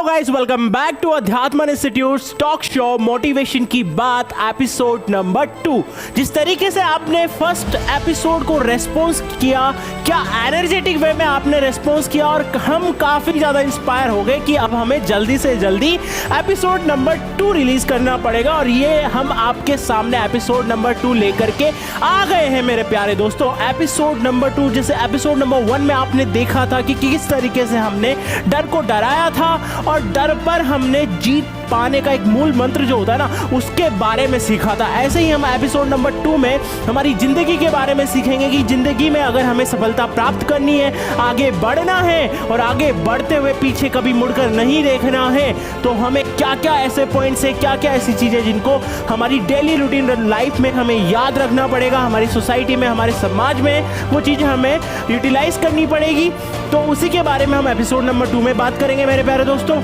Guys, welcome back to अध्यात्म institute talk show motivation की बात एपिसोड नंबर 2। जिस तरीके से आपने फर्स्ट एपिसोड को रेस्पॉन्स किया, क्या एनर्जेटिक वे में आपने रेस्पॉन्स किया और हम काफ़ी ज़्यादा इंस्पायर हो गए कि अब हमें जल्दी से जल्दी एपिसोड नंबर 2 रिलीज करना पड़ेगा। और ये हम आपके सामने एपिसोड नंबर 2 लेकर के आ गए हैं मेरे प्यारे दोस्तों। एपिसोड नंबर 2, जैसे एपिसोड नंबर 1 में आपने देखा था कि किस तरीके से हमने डर को डराया था और डर पर हमने जीत पाने का एक मूल मंत्र जो होता है ना, उसके बारे में सीखा था। ऐसे ही हम एपिसोड नंबर 2 में हमारी जिंदगी के बारे में सीखेंगे कि जिंदगी में अगर हमें सफलता प्राप्त करनी है, आगे बढ़ना है और आगे बढ़ते हुए पीछे कभी मुड़कर नहीं देखना है, तो हमें क्या क्या ऐसे पॉइंट्स है, क्या क्या ऐसी चीजें जिनको हमारी डेली रूटीन लाइफ में हमें याद रखना पड़ेगा, हमारी सोसाइटी में, हमारे समाज में वो चीजें हमें यूटिलाइज करनी पड़ेगी। तो उसी के बारे में हम एपिसोड नंबर 2 में बात करेंगे मेरे प्यारे दोस्तों।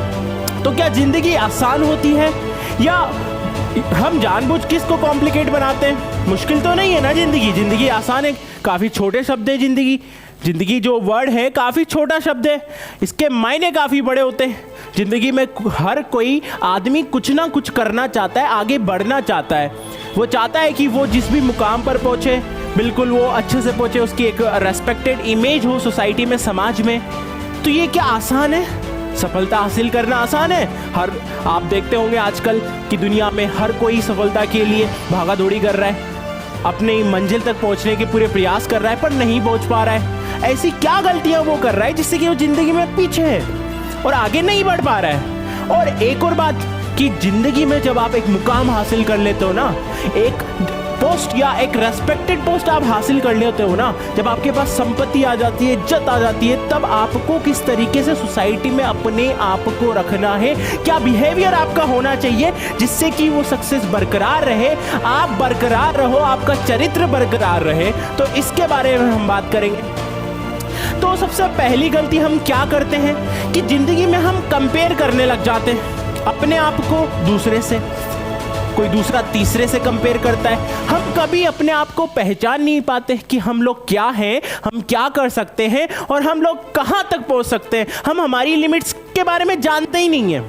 तो क्या जिंदगी आसान होती है या हम जानबूझ किसको कॉम्प्लिकेट बनाते हैं? मुश्किल तो नहीं है ना जिंदगी आसान है। काफ़ी छोटे शब्द है जिंदगी जो वर्ड है काफ़ी छोटा शब्द है, इसके मायने काफ़ी बड़े होते हैं। जिंदगी में हर कोई आदमी कुछ ना कुछ करना चाहता है, आगे बढ़ना चाहता है। वो चाहता है कि वो जिस भी मुकाम पर पहुँचे बिल्कुल वो अच्छे से पहुँचे, उसकी एक रेस्पेक्टेड इमेज हो सोसाइटी में, समाज में। तो ये क्या आसान है? सफलता हासिल करना आसान है? आप देखते होंगे आजकल की दुनिया में हर कोई सफलता के लिए भागा दौड़ी कर रहा है, अपनी मंजिल तक पहुंचने के पूरे प्रयास कर रहा है पर नहीं पहुंच पा रहा है। ऐसी क्या गलतियां वो कर रहा है जिससे कि वो जिंदगी में पीछे है और आगे नहीं बढ़ पा रहा है। और एक और बात कि जिंदगी में जब आप एक मुकाम हासिल कर लेते हो ना, एक पोस्ट या एक रेस्पेक्टेड पोस्ट आप हासिल कर लेते हो ना, जब आपके पास संपत्ति आ जाती है, इज्जत आ जाती है, तब आपको किस तरीके से सोसाइटी में अपने आप को रखना है, क्या बिहेवियर आपका होना चाहिए जिससे कि वो सक्सेस बरकरार रहे, आप बरकरार रहो, आपका चरित्र बरकरार रहे। तो इसके बारे में हम बात करेंगे। तो सबसे पहली गलती हम क्या करते हैं कि जिंदगी में हम कंपेयर करने लग जाते हैं अपने आप को दूसरे से। कोई दूसरा तीसरे से कंपेयर करता है। हम कभी अपने आप को पहचान नहीं पाते कि हम लोग क्या हैं, हम क्या कर सकते हैं और हम लोग कहाँ तक पहुँच सकते हैं। हम हमारी लिमिट्स के बारे में जानते ही नहीं हैं।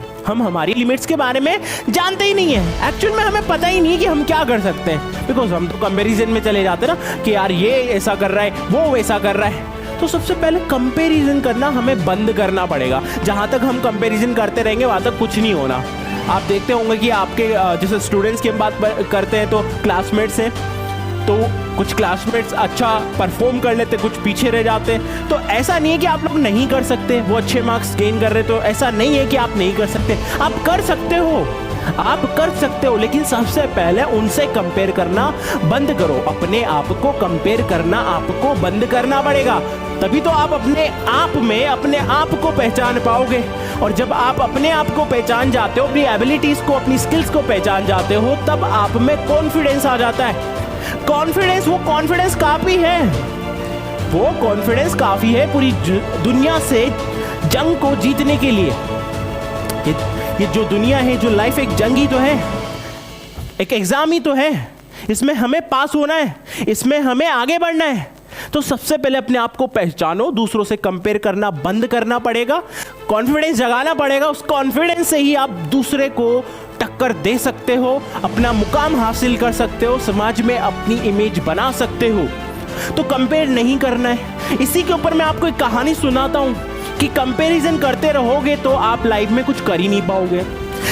एक्चुअल में हमें पता ही नहीं है कि हम क्या कर सकते हैं, बिकॉज हम तो कंपेरिजन में चले जाते हैं ना कि यार ये ऐसा कर रहा है, वो वैसा कर रहा है। तो सबसे पहले कंपैरिजन करना हमें बंद करना पड़ेगा। जहाँ तक हम कंपैरिजन करते रहेंगे वहाँ तक कुछ नहीं होना। आप देखते होंगे कि आपके जैसे स्टूडेंट्स की हम बात करते हैं तो क्लासमेट्स हैं, तो कुछ क्लासमेट्स अच्छा परफॉर्म कर लेते, कुछ पीछे रह जाते। तो ऐसा नहीं है कि आप लोग नहीं कर सकते, वो अच्छे मार्क्स गेन कर रहे, तो ऐसा नहीं है कि आप नहीं कर सकते। आप कर सकते हो, लेकिन सबसे पहले उनसे कंपेयर करना बंद करो। अपने आप को कंपेयर करना आपको बंद करना पड़ेगा, तभी तो आप अपने आप में अपने आप को पहचान पाओगे। और जब आप अपने आप को पहचान जाते हो, अपनी एबिलिटीज को, अपनी स्किल्स को पहचान जाते हो, तब आप में कॉन्फिडेंस आ जाता है। वो कॉन्फिडेंस काफी है पूरी दुनिया से जंग को जीतने के लिए। ये जो दुनिया है, जो लाइफ एक जंग ही तो है, एक एग्जाम ही तो है। इसमें हमें पास होना है, इसमें हमें आगे बढ़ना है। तो सबसे पहले अपने आप को पहचानो, दूसरों से कंपेयर करना बंद करना पड़ेगा, कॉन्फिडेंस जगाना पड़ेगा। उस कॉन्फिडेंस से ही आप दूसरे को टक्कर दे सकते हो, अपना मुकाम हासिल कर सकते हो, समाज में अपनी इमेज बना सकते हो। तो कंपेयर नहीं करना है। इसी के ऊपर मैं आपको एक कहानी सुनाता हूं कि कंपैरिजन करते रहोगे तो आप लाइफ में कुछ कर ही नहीं पाओगे।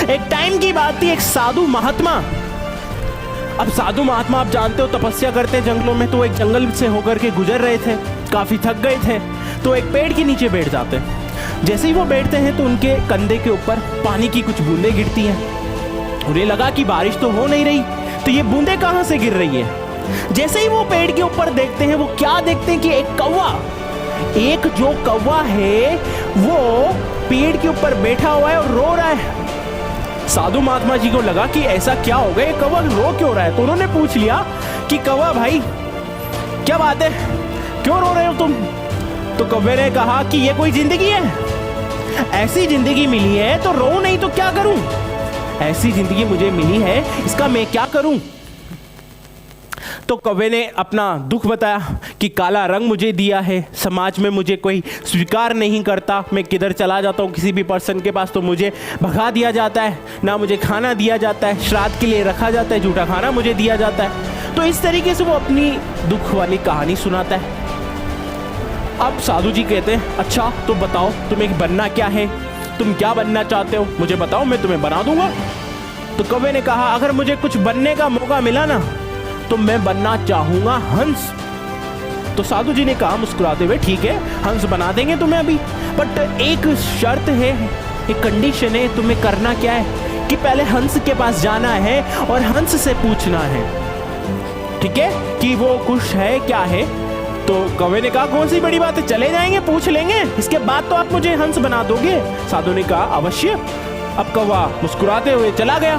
एक टाइम की बात थी, एक साधु महात्मा, अब साधु महात्मा आप जानते हो तपस्या करते हैं जंगलों में, तो एक जंगल से होकर के गुजर रहे थे, काफी थक गए थे, तो एक पेड़ के नीचे बैठ जाते हैं। जैसे ही वो बैठते हैं तो उनके कंधे के ऊपर पानी की कुछ बूंदें गिरती हैं। उन्हें लगा कि बारिश तो हो नहीं रही, तो ये बूंदें कहाँ से गिर रही है। जैसे ही वो पेड़ के ऊपर देखते हैं, वो क्या देखते हैं कि एक जो कौवा है वो पेड़ के ऊपर बैठा हुआ है और रो रहा है। साधु महात्मा जी को लगा कि ऐसा क्या हो गया, कौवा रो क्यों रहा है। तो उन्होंने पूछ लिया कि कौवा भाई क्या बात है, क्यों रो रहे हो तुम। तो कौवे ने कहा कि ये कोई जिंदगी है, ऐसी जिंदगी मिली है तो रो नहीं तो क्या करूं, ऐसी जिंदगी मुझे मिली है, इसका मैं क्या करूं। तो कौवे ने अपना दुख बताया कि काला रंग मुझे दिया है, समाज में मुझे कोई स्वीकार नहीं करता, मैं किधर चला जाता हूँ किसी भी पर्सन के पास तो मुझे भगा दिया जाता है, ना मुझे खाना दिया जाता है, श्राद्ध के लिए रखा जाता है, झूठा खाना मुझे दिया जाता है। तो इस तरीके से वो अपनी दुख वाली कहानी सुनाता है। अब साधु जी कहते हैं अच्छा तो बताओ तुम्हें बनना क्या है, तुम क्या बनना चाहते हो, मुझे बताओ मैं तुम्हें बना दूंगा। तो कौवे ने कहा अगर मुझे कुछ बनने का मौका मिला ना तो मैं बनना चाहूंगा हंस। तो साधु जी ने कहा मुस्कुराते हुए ठीक है हंस बना देंगे तुम्हें अभी, बट एक शर्त है, एक कंडीशन है, तुम्हें करना क्या है कि पहले हंस के पास जाना है और हंस से पूछना है, ठीक है, कि वो खुश है क्या है। तो कौवे ने कहा कौन सी बड़ी बात है, चले जाएंगे पूछ लेंगे, इसके बाद तो आप मुझे हंस बना दोगे। साधु ने कहा अवश्य। अब कौवा मुस्कुराते हुए चला गया।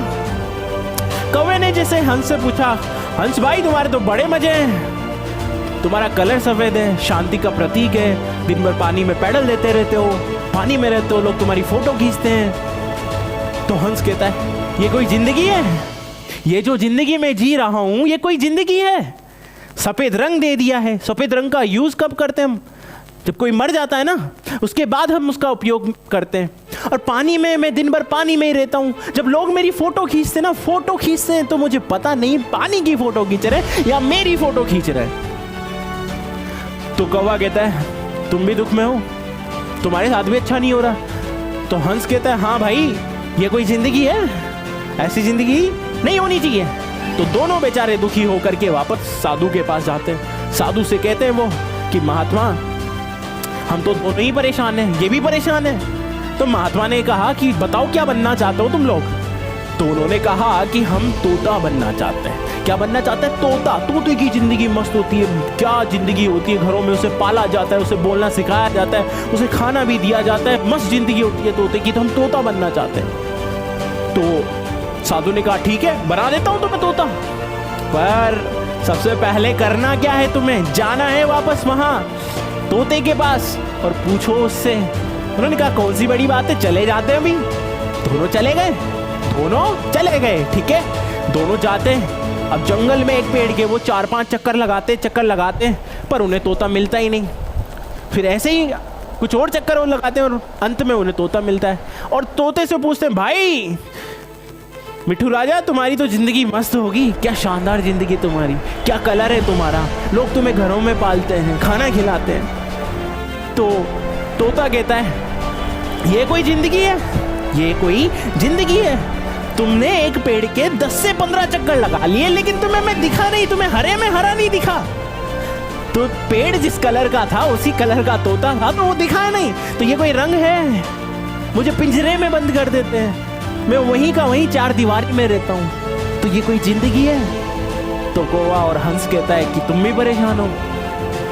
कौवे ने जैसे हंस से पूछा हंस भाई तुम्हारे तो बड़े मजे हैं, तुम्हारा कलर सफेद है, शांति का प्रतीक है, दिन भर पानी में पैडल देते रहते हो, पानी में रहते हो, लोग तुम्हारी फोटो खींचते हैं। तो हंस कहता है ये कोई जिंदगी है, ये जो जिंदगी में जी रहा हूं ये कोई जिंदगी है, सफेद रंग दे दिया है। सफेद रंग का यूज कब करते हैं हम, जब कोई मर जाता है ना उसके बाद हम उसका उपयोग करते हैं। और पानी में मैं दिन भर पानी में ही रहता हूँ, जब लोग मेरी फोटो खींचते ना, फोटो खींचते हैं तो मुझे पता नहीं पानी की फोटो खींच रहे या मेरी फोटो खींच रहे। तो कौवा कहता है तुम भी दुख में हो, तुम्हारे साथ भी अच्छा नहीं हो रहा। तो हंस कहता है हाँ भाई ये कोई जिंदगी है, ऐसी जिंदगी नहीं होनी चाहिए। तो दोनों बेचारे दुखी होकर के वापस साधु के पास जाते हैं। साधु से कहते हैं वो कि महात्मा हम तो दोनों ही परेशान हैं, ये भी परेशान है। तो महात्मा ने कहा कि बताओ क्या बनना चाहते हो तुम लोग। तो उन्होंने कहा कि हम तोता बनना चाहते हैं। क्या बनना चाहते हैं, तोता। तोते की जिंदगी मस्त होती है, क्या जिंदगी होती है, घरों में उसे पाला जाता है, उसे बोलना सिखाया जाता है, उसे खाना भी दिया जाता है, मस्त जिंदगी होती है तोते की, तो हम तोता बनना चाहते हैं। तो साधु ने कहा ठीक है बना देता हूं तुम्हें तोता, पर सबसे पहले करना क्या है, तुम्हें जाना है वापस वहां तोते के पास और पूछो उससे। उन्होंने कहा कौन सी बड़ी बात है, चले जाते हैं अभी। दोनों चले गए, दोनों चले गए, ठीक है दोनों जाते हैं। अब जंगल में एक पेड़ के वो 4-5 चक्कर लगाते हैं पर उन्हें तोता मिलता ही नहीं। फिर ऐसे ही कुछ और चक्कर और लगाते हैं और अंत में उन्हें तोता मिलता है। और तोते से पूछते हैं भाई मिठू राजा तुम्हारी तो जिंदगी मस्त होगी, क्या शानदार जिंदगी तुम्हारी, क्या कलर है तुम्हारा, लोग तुम्हें घरों में पालते हैं, खाना खिलाते हैं। तो तोता कहता है ये कोई जिंदगी है, ये कोई जिंदगी है, तुमने एक पेड़ के 10 से 15 चक्कर लगा लिए लेकिन तुम्हें मैं दिखा नहीं, तुम्हें हरे में हरा नहीं दिखा। तो पेड़ जिस कलर का था उसी कलर का तोता था तो वो दिखा नहीं। तो ये कोई रंग है, मुझे पिंजरे में बंद कर देते हैं, मैं वहीं का वहीं 4 दीवारी में रहता हूँ, तो ये कोई जिंदगी है। तो कौवा और हंस कहता है कि तुम भी परेशान हो।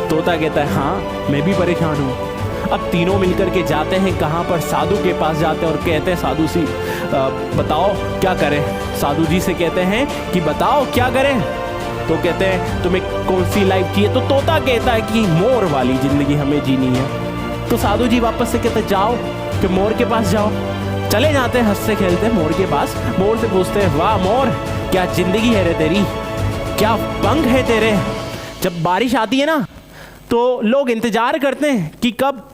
तोता कहता है हाँ मैं भी परेशान हूँ। अब तीनों मिलकर के जाते हैं कहाँ पर, साधु के पास जाते हैं और कहते हैं साधु जी बताओ क्या करें। साधु जी से कहते हैं कि बताओ क्या करें। तो कहते हैं तुम्हें कौन सी लाइफ चाहिए। तो तोता कहता है कि मोर वाली जिंदगी हमें जीनी है। तो साधु जी वापस से कहते हैं जाओ कि मोर के पास जाओ। चले जाते हैं हंसते खेलते हैं मोर के पास। मोर से पूछते हैं वाह मोर क्या जिंदगी है रे तेरी, क्या पंख है तेरे। जब बारिश आती है ना तो लोग इंतजार करते हैं कि कब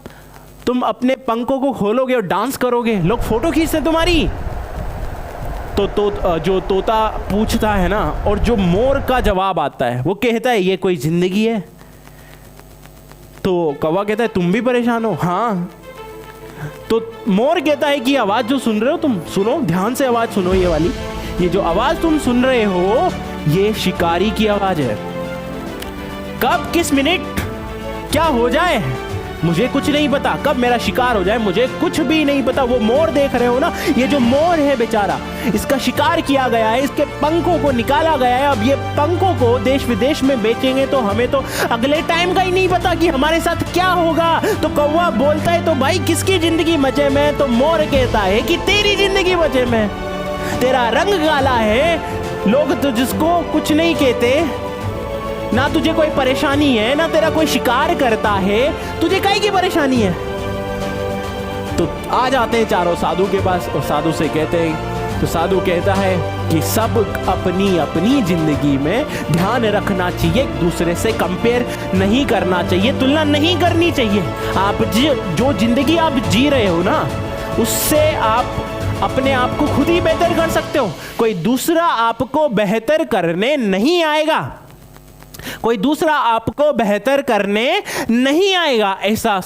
तुम अपने पंखों को खोलोगे और डांस करोगे, लोग फोटो खींचते हैं तुम्हारी। तो जो तोता पूछता है ना और जो मोर का जवाब आता है वो कहता है ये कोई जिंदगी है। तो कौवा कहता है तुम भी परेशान हो। हाँ। तो मोर कहता है कि आवाज जो सुन रहे हो तुम, सुनो ध्यान से आवाज सुनो, ये वाली, ये जो आवाज तुम सुन रहे हो ये शिकारी की आवाज है। कब किस मिनट क्या हो जाए मुझे कुछ नहीं पता, कब मेरा शिकार हो जाए मुझे कुछ भी नहीं पता। वो मोर देख रहे हो ना, ये जो मोर है बेचारा, इसका शिकार किया गया है, इसके पंखों को निकाला गया है। अब ये पंखों को देश विदेश में बेचेंगे तो हमें तो अगले टाइम का ही नहीं पता कि हमारे साथ क्या होगा। तो कौवा बोलता है तो भाई किसकी जिंदगी मजे में। तो मोर कहता है कि तेरी जिंदगी मजे में, तेरा रंग काला है, लोग तो जिसको कुछ नहीं कहते, ना तुझे कोई परेशानी है, ना तेरा कोई शिकार करता है, तुझे काहे की परेशानी है। तो आ जाते हैं चारों साधु के पास और साधु से कहते हैं। तो साधु कहता है कि सब अपनी अपनी जिंदगी में ध्यान रखना चाहिए, एक दूसरे से कंपेयर नहीं करना चाहिए, तुलना नहीं करनी चाहिए। आप जो जिंदगी आप जी रहे हो ना, उससे आप अपने आप को खुद ही बेहतर कर सकते हो। कोई दूसरा आपको बेहतर करने नहीं आएगा, कोई दूसरा आपको बेहतर करने नहीं आएगा, ऐसा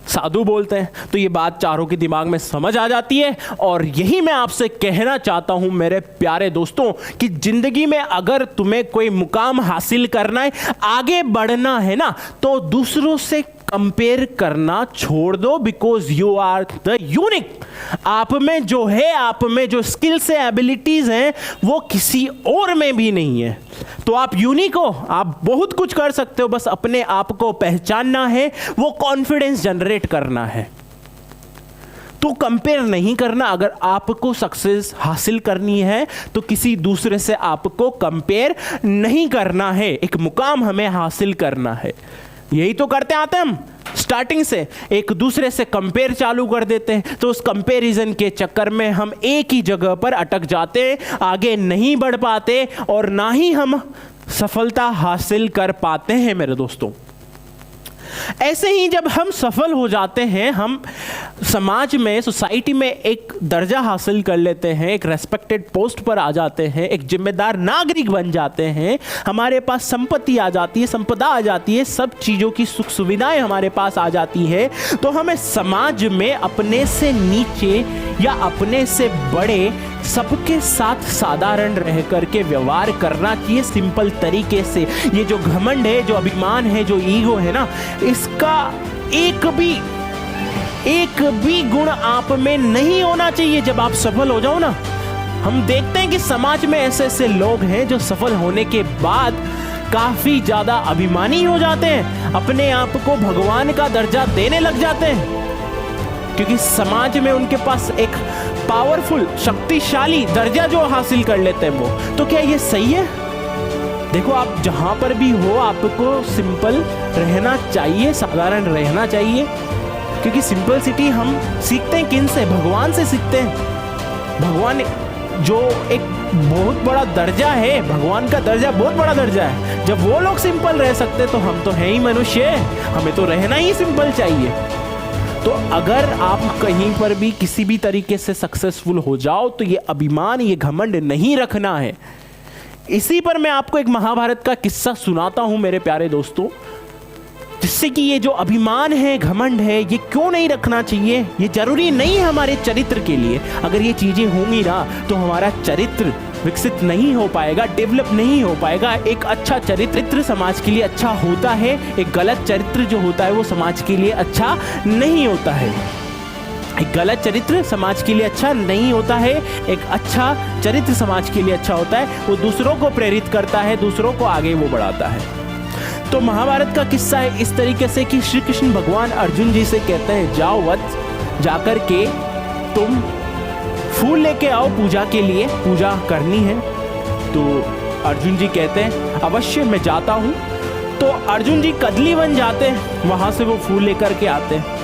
साधु बोलते हैं। तो ये बात चारों के दिमाग में समझ आ जाती है। और यही मैं आपसे कहना चाहता हूं मेरे प्यारे दोस्तों, कि जिंदगी में अगर तुम्हें कोई मुकाम हासिल करना है, आगे बढ़ना है ना, तो दूसरों से कंपेयर करना छोड़ दो, because you are the unique. आप में जो है, आप में जो स्किल्स है, एबिलिटीज हैं, वो किसी और में भी नहीं है। तो आप यूनिक हो, आप बहुत कुछ कर सकते हो, बस अपने आप को पहचानना है, वो कॉन्फिडेंस जनरेट करना है। तो कंपेयर नहीं करना। अगर आपको सक्सेस हासिल करनी है तो किसी दूसरे से आपको कंपेयर नहीं करना है, एक मुकाम हमें हासिल करना है। यही तो करते आते हम स्टार्टिंग से, एक दूसरे से कंपेयर चालू कर देते हैं। तो उस कंपैरिजन के चक्कर में हम एक ही जगह पर अटक जाते हैं, आगे नहीं बढ़ पाते और ना ही हम सफलता हासिल कर पाते हैं मेरे दोस्तों। ऐसे ही जब हम सफल हो जाते हैं, हम समाज में, सोसाइटी में एक दर्जा हासिल कर लेते हैं, एक रेस्पेक्टेड पोस्ट पर आ जाते हैं, एक जिम्मेदार नागरिक बन जाते हैं, हमारे पास संपत्ति आ जाती है, संपदा आ जाती है, सब चीज़ों की सुख सुविधाएं हमारे पास आ जाती है, तो हमें समाज में अपने से नीचे या अपने से बड़े सबके साथ साधारण रह करके व्यवहार करना चाहिए, सिंपल तरीके से। ये जो घमंड है, जो अभिमान है, जो ईगो है ना, इसका एक भी गुण आप में नहीं होना चाहिए। जब आप सफल हो जाओ ना, हम देखते हैं कि समाज में ऐसे ऐसे लोग हैं जो सफल होने के बाद काफी ज्यादा अभिमानी हो जाते हैं, अपने आप को भगवान का दर्जा देने लग जाते हैं, क्योंकि समाज में उनके पास एक पावरफुल, शक्तिशाली दर्जा जो हासिल कर लेते हैं वो। तो क्या ये सही है? देखो, आप जहां पर भी हो, आपको सिंपल रहना चाहिए, साधारण रहना चाहिए, क्योंकि सिंपलिसिटी हम सीखते हैं किन से? भगवान से सीखते हैं। भगवान जो एक बहुत बड़ा दर्जा है, भगवान का दर्जा बहुत बड़ा दर्जा है। जब वो लोग सिंपल रह सकते तो हम तो हैं ही मनुष्य, हमें तो रहना ही सिंपल चाहिए। तो अगर आप कहीं पर भी किसी भी तरीके से सक्सेसफुल हो जाओ तो ये अभिमान, ये घमंड नहीं रखना है। इसी पर मैं आपको एक महाभारत का किस्सा सुनाता हूं मेरे प्यारे दोस्तों, जिससे कि ये जो अभिमान है, घमंड है, ये क्यों नहीं रखना चाहिए। ये जरूरी नहीं है हमारे चरित्र के लिए। अगर ये चीजें होंगी ना तो हमारा चरित्र विकसित नहीं हो पाएगा, डेवलप नहीं हो पाएगा। एक अच्छा चरित्र समाज के लिए अच्छा होता है, एक गलत चरित्र जो होता है वो समाज के लिए अच्छा नहीं होता है। एक गलत चरित्र समाज के लिए अच्छा नहीं होता है, एक अच्छा चरित्र समाज के लिए अच्छा होता है। वो दूसरों को प्रेरित करता है, दूसरों को आगे वो बढ़ाता है। तो महाभारत का किस्सा है इस तरीके से कि श्री कृष्ण भगवान अर्जुन जी से कहते हैं, जाओ वत्स, जाकर के तुम फूल लेके आओ पूजा के लिए, पूजा करनी है। तो अर्जुन जी कहते हैं, अवश्य मैं जाता हूँ। तो अर्जुन जी कदली वन जाते हैं, वहाँ से वो फूल लेकर के आते हैं।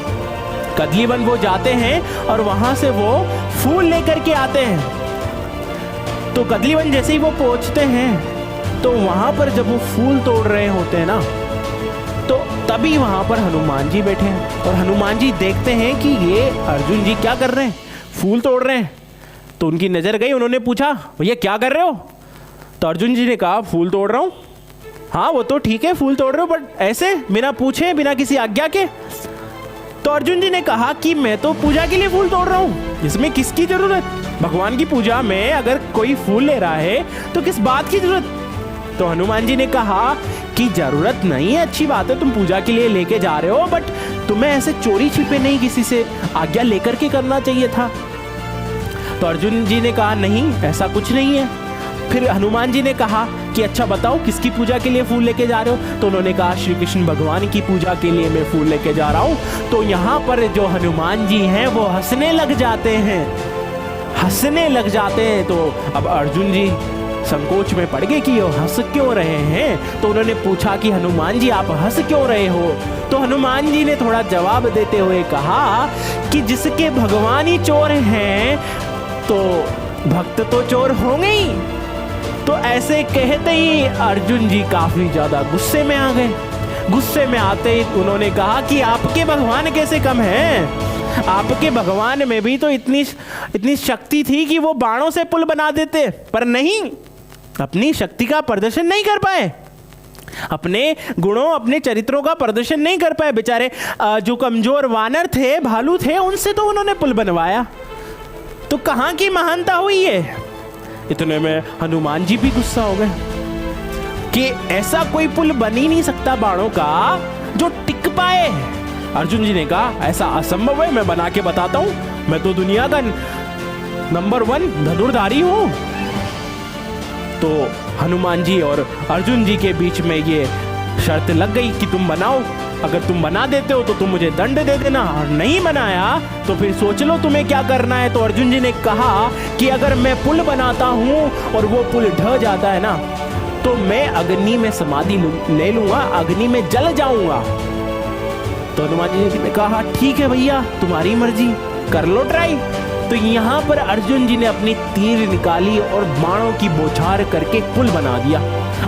कदली वन वो जाते हैं और वहाँ से वो फूल लेकर के आते हैं। तो कदली वन जैसे ही वो पहुँचते हैं तो वहाँ पर जब वो फूल तोड़ रहे होते हैं ना, तो तभी वहाँ पर हनुमान जी बैठे हैं। और हनुमान जी देखते हैं कि ये अर्जुन जी क्या कर रहे हैं, फूल तोड़ रहे हैं। तो उनकी नज़र गई, उन्होंने पूछा, भैया क्या कर रहे हो? तो अर्जुन जी ने कहा, फूल तोड़ रहा हूँ। हाँ वो तो ठीक है, फूल तोड़ रहे हो, बट ऐसे बिना पूछे, बिना किसी आज्ञा के? तो अर्जुन जी ने कहा कि मैं तो पूजा के लिए फूल तोड़ रहा हूँ, इसमें किसकी जरूरत? भगवान की पूजा में अगर कोई फूल ले रहा है तो किस बात की जरूरत? तो हनुमान जी ने कहा कि जरूरत नहीं है, अच्छी बात है, तुम पूजा के लिए लेके जा रहे हो, बट तुम्हें ऐसे चोरी छिपे नहीं किसी से आज्ञा लेकर के करना चाहिए था। तो अर्जुन जी ने कहा, नहीं ऐसा कुछ नहीं है। फिर हनुमान जी ने कहा कि अच्छा बताओ किसकी पूजा के लिए फूल लेके जा रहे हो? तो उन्होंने कहा, श्री कृष्ण भगवान की पूजा के लिए मैं फूल लेके जा रहा हूँ। तो यहाँ पर जो हनुमान जी हैं वो हंसने लग जाते हैं, हंसने लग जाते हैं। तो अब अर्जुन जी संकोच में पड़ गए कि ये हंस क्यों रहे हैं। तो उन्होंने पूछा कि हनुमान जी आप हंस क्यों रहे हो? तो हनुमान जी ने थोड़ा जवाब देते हुए कहा कि जिसके भगवान ही चोर हैं तो भक्त तो चोर होंगे ही। तो ऐसे कहते ही अर्जुन जी काफी ज्यादा गुस्से में आ गए। गुस्से में आते ही उन्होंने कहा कि आपके भगवान कैसे कम हैं? आपके भगवान में भी तो इतनी शक्ति थी कि वो बाणों से पुल बना देते, पर नहीं, अपनी शक्ति का प्रदर्शन नहीं कर पाए, अपने गुणों अपने चरित्रों का प्रदर्शन नहीं कर पाए। बेचारे जो कमजोर वानर थे, भालू थे, उनसे तो उन्होंने पुल बनवाया। तो कहां की महानता हुई है? इतने में हनुमान जी भी गुस्सा हो गए कि ऐसा कोई पुल बन ही नहीं सकता बाणों का जो टिक पाए। अर्जुन जी ने कहा ऐसा असंभव है, मैं बना के बताता हूं, मैं तो दुनिया का नंबर 1 धनुर्धारी हूं। तो हनुमान जी और अर्जुन जी के बीच में ये शर्त लग गई कि तुम बनाओ, अगर तुम बना देते हो तो तुम मुझे दंड दे देना, और नहीं बनाया तो फिर सोच लो तुम्हें क्या करना है। तो अर्जुन जी ने कहा कि अगर मैं पुल बनाता हूं और वो पुल ढह जाता है ना, तो मैं अग्नि में समाधि ले लूंगा, अग्नि में जल जाऊंगा। तो हनुमान जी ने कहा ठीक है भैया, तुम्हारी मर्जी, कर लो ट्राई। तो यहाँ पर अर्जुन जी ने अपनी तीर निकाली और बाणों की बौछार करके पुल बना दिया।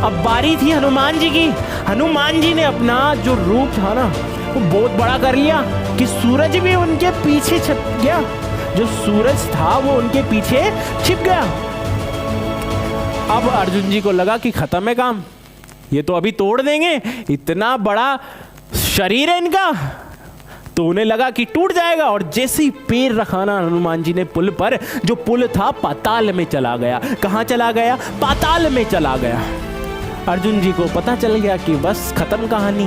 अब बारी थी हनुमान जी की। हनुमान जी ने अपना जो रूप था ना वो बहुत बड़ा कर लिया कि सूरज भी उनके पीछे छिप गया। जो सूरज था वो उनके पीछे छिप गया। अब अर्जुन जी को लगा कि खत्म है काम, ये तो अभी तोड़ देंगे, इतना बड़ा शरीर है इनका। तो उन्हें लगा कि टूट जाएगा, और जैसे ही पैर रखाना हनुमान जी ने पुल पर, जो पुल था पाताल में चला गया। कहां चला गया? पाताल में चला गया। अर्जुन जी को पता चल गया कि बस खत्म कहानी,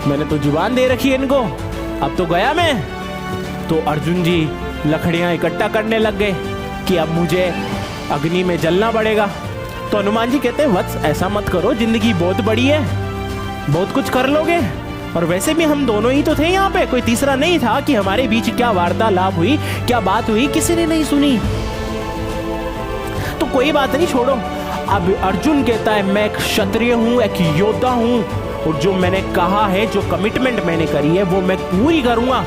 मैंने तो जुबान दे रखी है इनको, अब तो गया मैं। तो अर्जुन जी लकड़ियां इकट्ठा करने लग गए कि अब मुझे अग्नि में जलना पड़ेगा। तो हनुमान जी कहते हैं वत्स ऐसा मत करो, जिंदगी बहुत बड़ी है, बहुत कुछ कर लोगे, और वैसे भी हम दोनों ही तो थे यहाँ पे, कोई तीसरा नहीं था कि हमारे बीच क्या वार्तालाप हुई, क्या बात हुई, किसी ने नहीं सुनी। तो कोई बात नहीं, छोड़ो। अब अर्जुन कहता है मैं एक क्षत्रिय हूं, एक योद्धा हूं, और जो मैंने कहा है, जो कमिटमेंट मैंने करी है वो मैं पूरी करूंगा,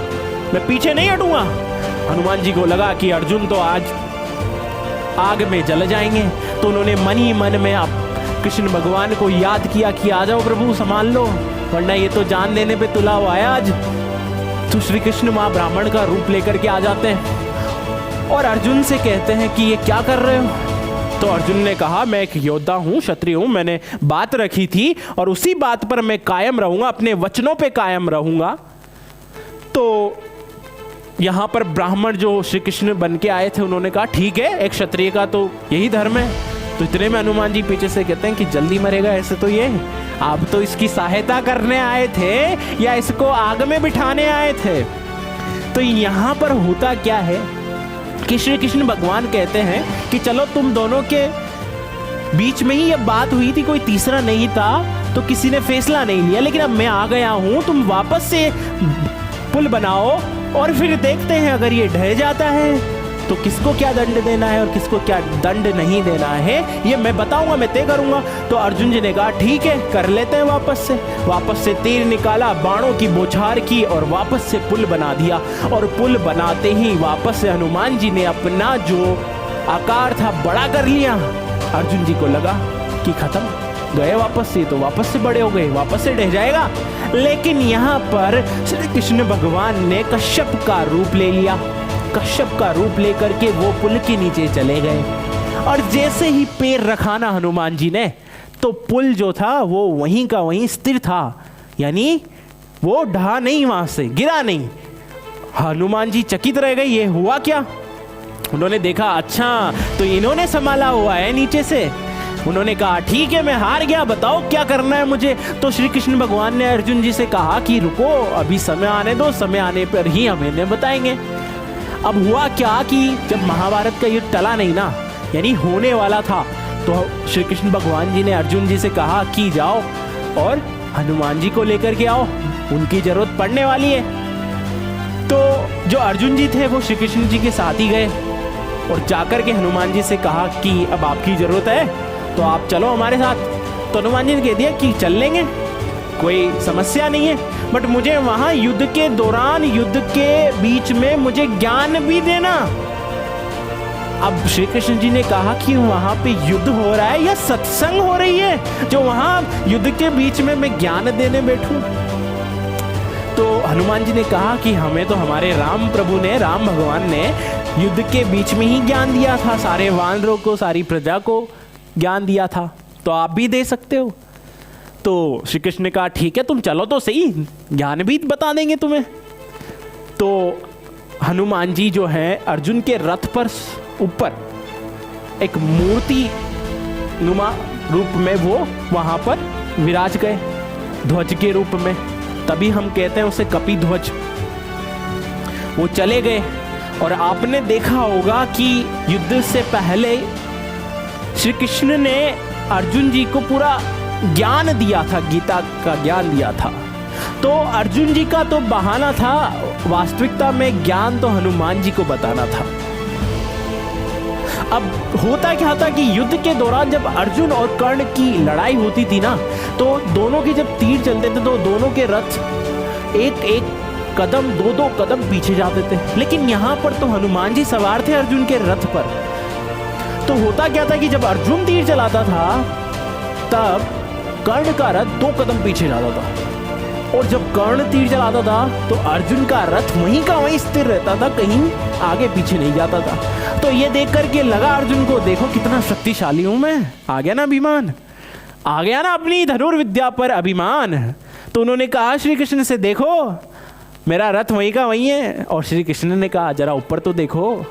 मैं पीछे नहीं हटूंगा। हनुमान जी को लगा कि अर्जुन तो आज आग में जल जाएंगे। तो उन्होंने मन ही मन में आप कृष्ण भगवान को याद किया कि आ जाओ प्रभु, संभाल लो, वरना ये तो जान देने पे तुला हुआ है आज। तो श्री कृष्ण मां ब्राह्मण का रूप लेकर के आ जाते हैं और अर्जुन से कहते हैं कि ये क्या कर रहे हो। तो अर्जुन ने कहा मैं एक योद्धा हूं, क्षत्रिय हूं, मैंने बात रखी थी और उसी बात पर मैं कायम रहूंगा, अपने वचनों पे कायम रहूंगा। तो यहां पर ब्राह्मण जो श्री कृष्ण बन के आए थे उन्होंने कहा ठीक है, एक क्षत्रिय का तो यही धर्म है। तो इतने में हनुमान जी पीछे से कहते हैं कि जल्दी मरेगा ऐसे तो ये, आप तो इसकी सहायता करने आए थे या इसको आग में बिठाने आए थे। तो यहां पर होता क्या है कि श्री कृष्ण भगवान कहते हैं कि चलो तुम दोनों के बीच में ही ये बात हुई थी, कोई तीसरा नहीं था, तो किसी ने फैसला नहीं लिया, लेकिन अब मैं आ गया हूं, तुम वापस से पुल बनाओ और फिर देखते हैं अगर ये ढह जाता है तो किसको क्या दंड देना है और किसको क्या दंड नहीं देना है ये मैं बताऊंगा, मैं तय करूंगा। तो अर्जुन जी ने कहा ठीक है, कर लेते हैं। वापस से तीर निकाला, बाणों की बौछार की और वापस से पुल बना दिया। और पुल बनाते ही वापस से हनुमान जी ने अपना जो आकार था बड़ा कर लिया। अर्जुन जी को लगा कि खत्म, गए वापस से, तो वापस से बड़े हो गए, वापस से ढह जाएगा। लेकिन यहाँ पर श्री कृष्ण भगवान ने कश्यप का रूप ले लिया। कश्यप का रूप लेकर के वो पुल के नीचे चले गए और जैसे ही पैर रखा ना हनुमान जी ने, तो पुल जो था वो वहीं का वहीं स्थिर था, यानी वो ढहा नहीं, वहां से गिरा नहीं। हनुमान जी चकित रह गए, ये हुआ क्या। उन्होंने देखा अच्छा तो इन्होंने संभाला हुआ है नीचे से। उन्होंने कहा ठीक है, मैं हार गया, बताओ क्या करना है मुझे। तो श्री कृष्ण भगवान ने अर्जुन जी से कहा कि रुको, अभी समय आने दो, समय आने पर ही हम इन्हें बताएंगे। अब हुआ क्या कि जब महाभारत का युद्ध टला नहीं ना, यानी होने वाला था, तो श्री कृष्ण भगवान जी ने अर्जुन जी से कहा कि जाओ और हनुमान जी को लेकर के आओ, उनकी जरूरत पड़ने वाली है। तो जो अर्जुन जी थे वो श्री कृष्ण जी के साथ ही गए और जाकर के हनुमान जी से कहा कि अब आपकी जरूरत है तो आप चलो हमारे साथ। तो हनुमान जी ने कह दिया कि चल लेंगे, कोई समस्या नहीं है, बट मुझे वहां युद्ध के दौरान, युद्ध के बीच में मुझे ज्ञान भी देना। अब श्री कृष्ण जी ने कहा कि वहां पे युद्ध हो रहा है या सत्संग हो रही है जो वहां युद्ध के बीच में मैं ज्ञान देने बैठूं। तो हनुमान जी ने कहा कि हमें तो हमारे राम प्रभु ने, राम भगवान ने युद्ध के बीच में ही ज्ञान दिया था, सारे वानरों को, सारी प्रजा को ज्ञान दिया था, तो आप भी दे सकते हो। तो श्री कृष्ण ने कहा ठीक है, तुम चलो तो सही, ज्ञान भी बता देंगे तुम्हें। तो हनुमान जी जो है अर्जुन के रथ पर ऊपर एक मूर्ति नुमा रूप में वो वहां पर विराज गए, ध्वज के रूप में, तभी हम कहते हैं उसे कपि ध्वज। वो चले गए और आपने देखा होगा कि युद्ध से पहले श्री कृष्ण ने अर्जुन जी को पूरा ज्ञान दिया था, गीता का ज्ञान दिया था। तो अर्जुन जी का तो बहाना था, वास्तविकता में ज्ञान तो हनुमान जी को बताना था। अब होता क्या था कि युद्ध के दौरान जब अर्जुन और कर्ण की लड़ाई होती थी ना, तो दोनों के जब तीर चलते थे तो दोनों के रथ एक एक कदम, दो दो कदम पीछे जाते थे। लेकिन यहाँ पर तो हनुमान जी सवार थे अर्जुन के रथ पर। तो होता क्या था कि जब अर्जुन तीर चलाता था तब कर्ण का रथ 2 कदम पीछे जाता था, और जब कर्ण तीर चलाता था तो अर्जुन का रथ वहीं का वहीं स्थिर रहता था, कहीं आगे पीछे नहीं जाता था। तो ये देख करके लगा अर्जुन को, देखो कितना शक्तिशाली हूं मैं, आ गया ना अभिमान, आ गया ना अपनी धनुर्विद्या पर अभिमान। तो उन्होंने कहा श्री कृष्ण से, देखो मेरा रथ वहीं का वहीं है। और श्री कृष्ण ने कहा जरा ऊपर तो देखो,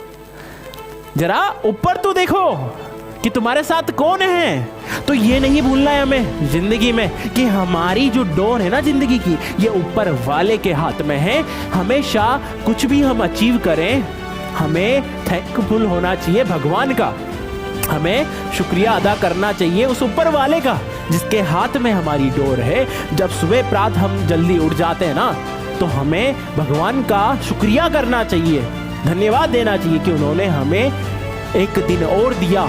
जरा ऊपर तो देखो कि तुम्हारे साथ कौन है। तो ये नहीं भूलना है हमें जिंदगी में कि हमारी जो डोर है ना जिंदगी की, ये ऊपर वाले के हाथ में है। हमेशा कुछ भी हम अचीव करें, हमें थैंकफुल होना चाहिए भगवान का, हमें शुक्रिया अदा करना चाहिए उस ऊपर वाले का जिसके हाथ में हमारी डोर है। जब सुबह प्रातः हम जल्दी उठ जाते हैं ना, तो हमें भगवान का शुक्रिया करना चाहिए, धन्यवाद देना चाहिए कि उन्होंने हमें एक दिन और दिया,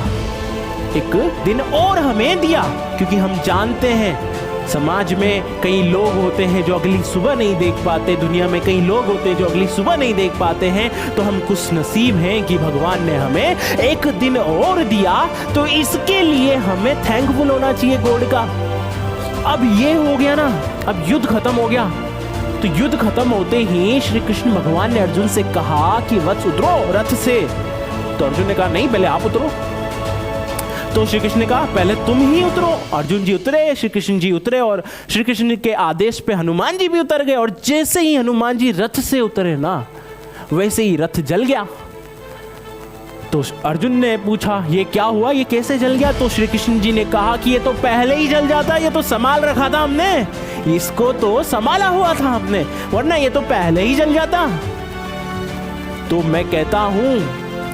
एक दिन और हमें दिया। क्योंकि हम जानते हैं समाज में कई लोग होते हैं जो अगली सुबह नहीं देख पाते, दुनिया में कई लोग होते हैं जो अगली सुबह नहीं देख पाते हैं। तो हम खुश नसीब हैं कि भगवान ने हमें एक दिन और दिया, तो इसके लिए हमें थैंकफुल होना चाहिए गॉड का। अब ये हो गया ना, अब युद्ध खत्म हो गया। तो युद्ध खत्म होते ही श्री कृष्ण भगवान ने अर्जुन से कहा कि वत्स उतरो रथ से। तो अर्जुन ने कहा नहीं, पहले आप उतरो। तो श्री कृष्ण ने कहा पहले तुम ही उतरो। अर्जुन जी उतरे, श्री कृष्ण जी उतरे, और श्री कृष्ण के आदेश पे हनुमान जी भी उतर गए। और जैसे ही हनुमान जी रथ से उतरे ना, वैसे ही रथ जल गया। तो अर्जुन ने पूछा ये क्या हुआ, ये कैसे जल गया। तो श्री कृष्ण जी ने कहा कि ये तो पहले ही जल जाता, ये तो संभाल रखा था हमने, इसको तो संभाला हुआ था हमने, वरना ये तो पहले ही जल जाता। तो मैं कहता हूं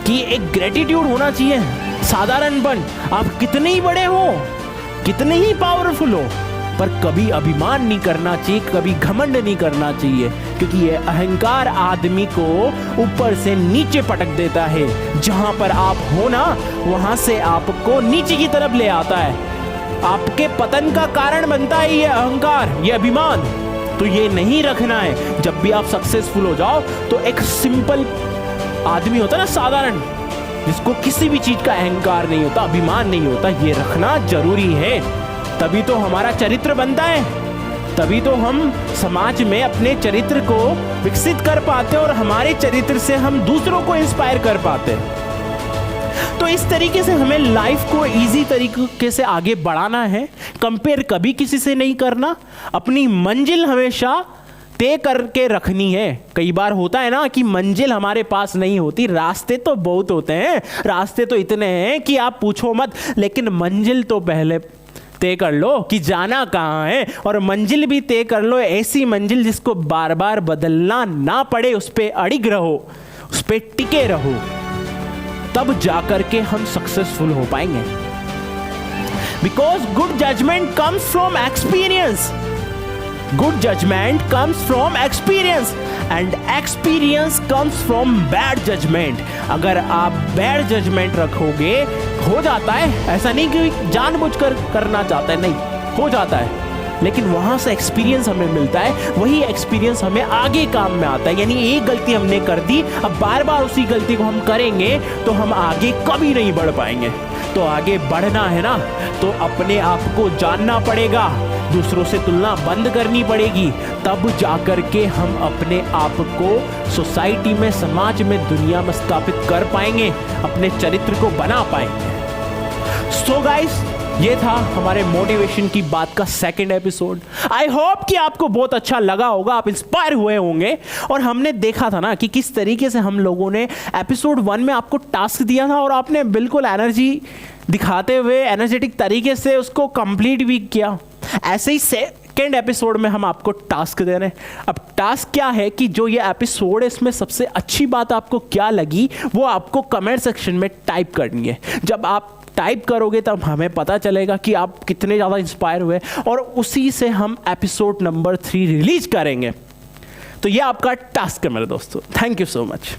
कि एक ग्रेटिट्यूड होना चाहिए, साधारणपन। आप कितने ही बड़े हो, कितने ही पावरफुल हो, पर कभी अभिमान नहीं करना चाहिए, कभी घमंड नहीं करना चाहिए, क्योंकि ये अहंकार आदमी को ऊपर से नीचे पटक देता है। जहां पर आप हो ना, वहां से आपको नीचे की तरफ ले आता है, आपके पतन का कारण बनता है ये अहंकार, ये अभिमान। तो ये नहीं रखना है। जब भी आप सक्सेसफुल हो जाओ तो एक सिंपल आदमी होता है ना, साधारण, जिसको किसी भी चीज का अहंकार नहीं होता, अभिमान नहीं होता, ये रखना जरूरी है। तभी तो हमारा चरित्र बनता है, तभी तो हम समाज में अपने चरित्र को विकसित कर पाते और हमारे चरित्र से हम दूसरों को इंस्पायर कर पाते। तो इस तरीके से हमें लाइफ को इजी तरीके से आगे बढ़ाना है, कंपेयर कभी किसी से नहीं करना, अपनी मंजिल हमेशा तय करके रखनी है। कई बार होता है ना कि मंजिल हमारे पास नहीं होती, रास्ते तो बहुत होते हैं, रास्ते तो इतने हैं कि आप पूछो मत, लेकिन मंजिल तो पहले तय कर लो कि जाना कहाँ है, और मंजिल भी तय कर लो, ऐसी मंजिल जिसको बार बार बदलना ना पड़े, उस पर अड़िग रहो, उस पर टिके रहो, तब जाकर के हम सक्सेसफुल हो पाएंगे। Because good judgment comes from experience, good judgment comes from experience and experience comes from bad judgment। अगर आप bad judgment रखोगे, हो जाता है, ऐसा नहीं कि जानबूझकर करना चाहता है, नहीं, हो जाता है, लेकिन वहाँ से एक्सपीरियंस हमें मिलता है, वही एक्सपीरियंस हमें आगे काम में आता है। यानी एक गलती हमने कर दी, अब बार बार उसी गलती को हम करेंगे तो हम आगे कभी नहीं बढ़ पाएंगे। तो आगे बढ़ना है ना, तो अपने आप को जानना पड़ेगा, दूसरों से तुलना बंद करनी पड़ेगी, तब जाकर के हम अपने आप को सोसाइटी में, समाज में, दुनिया में स्थापित कर पाएंगे, अपने चरित्र को बना पाएंगे। सो गाइस, ये था हमारे मोटिवेशन की बात का सेकंड एपिसोड। आई होप कि आपको बहुत अच्छा लगा होगा, आप इंस्पायर हुए होंगे। और हमने देखा था ना कि किस तरीके से हम लोगों ने एपिसोड 1 में आपको टास्क दिया था और आपने बिल्कुल एनर्जी दिखाते हुए एनर्जेटिक तरीके से उसको कंप्लीट भी किया। ऐसे ही सेकंड एपिसोड में हम आपको टास्क दे रहे हैं। अब टास्क क्या है कि जो ये एपिसोड है इसमें सबसे अच्छी बात आपको क्या लगी वो आपको कमेंट सेक्शन में टाइप करनी है। जब आप टाइप करोगे तब हमें पता चलेगा कि आप कितने ज़्यादा इंस्पायर हुए, और उसी से हम एपिसोड नंबर 3 रिलीज करेंगे। तो ये आपका टास्क है मेरे दोस्तों। Thank you so much.